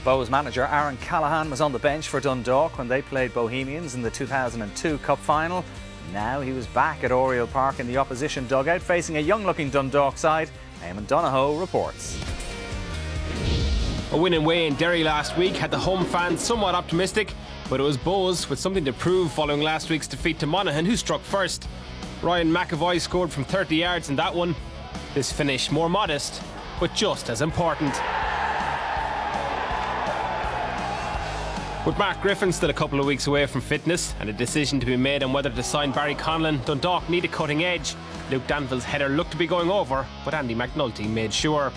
Bohs manager Aaron Callahan was on the bench for Dundalk when they played Bohemians in the 2002 Cup final. Now he was back at Oriel Park in the opposition dugout facing a young-looking Dundalk side. Eamon Donohoe reports. A win away in Derry last week had the home fans somewhat optimistic, but it was Bohs with something to prove following last week's defeat to Monaghan, who struck first. Ryan McAvoy scored from 30 yards in that one. This finish more modest, but just as important. With Mark Griffin still a couple of weeks away from fitness and a decision to be made on whether to sign Barry Conlon, Dundalk need a cutting edge. Luke Danville's header looked to be going over, but Andy McNulty made sure.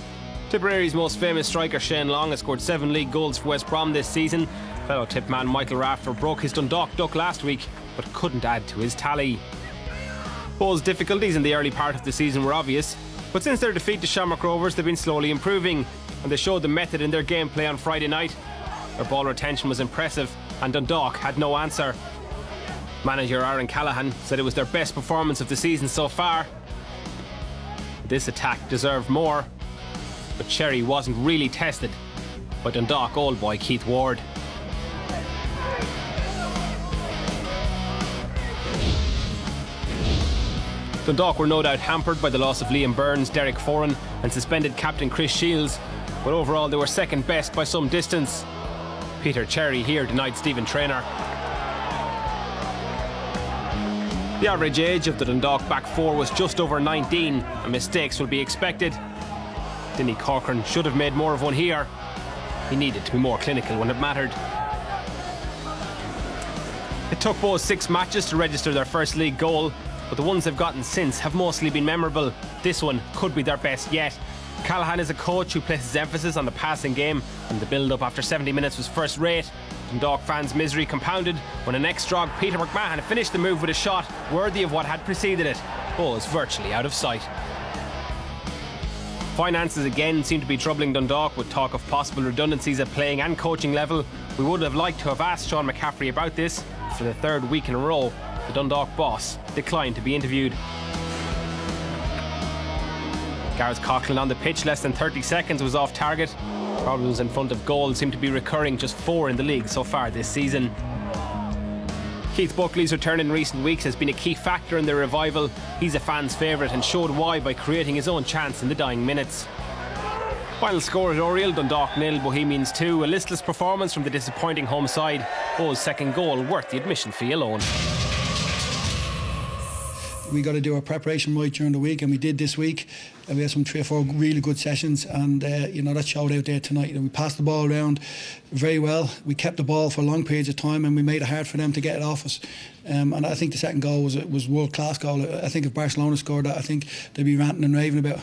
Tipperary's most famous striker Shane Long has scored 7 league goals for West Brom this season. Fellow tip man Michael Rafter broke his Dundalk duck last week, but couldn't add to his tally. Bohs' difficulties in the early part of the season were obvious, but since their defeat to Shamrock Rovers they've been slowly improving, and they showed the method in their gameplay on Friday night. Their ball retention was impressive, and Dundalk had no answer. Manager Aaron Callahan said it was their best performance of the season so far. This attack deserved more, but Cherry wasn't really tested by Dundalk old boy Keith Ward. Dundalk were no doubt hampered by the loss of Liam Burns, Derek Foran and suspended captain Chris Shields, but overall they were second best by some distance. Peter Cherry here denied Stephen Traynor. The average age of the Dundalk back four was just over 19, and mistakes will be expected. Dinny Corcoran should have made more of one here. He needed to be more clinical when it mattered. It took Bohs 6 matches to register their first league goal, but the ones they've gotten since have mostly been memorable. This one could be their best yet. Callahan is a coach who places emphasis on the passing game, and the build-up after 70 minutes was first-rate. Dundalk fans' misery compounded when an ex-Strog Peter McMahon finished the move with a shot worthy of what had preceded it. Bohs virtually out of sight. Finances again seem to be troubling Dundalk, with talk of possible redundancies at playing and coaching level. We would have liked to have asked Sean McCaffrey about this. For the 3rd week in a row, the Dundalk boss declined to be interviewed. Gareth Coughlin on the pitch less than 30 seconds was off target. Problems in front of goal seem to be recurring, just 4 in the league so far this season. Keith Buckley's return in recent weeks has been a key factor in their revival. He's a fan's favourite and showed why by creating his own chance in the dying minutes. Final score at Oriel, Dundalk 0, Bohemians 2. A listless performance from the disappointing home side. Bohs' second goal worth the admission fee alone. We got to do our preparation right during the week, and we did this week. And we had some 3 or 4 really good sessions, and that showed out there tonight. We passed the ball around very well. We kept the ball for long periods of time, and we made it hard for them to get it off us. And I think the second goal was world-class goal. I think if Barcelona scored that, I think they'd be ranting and raving about it.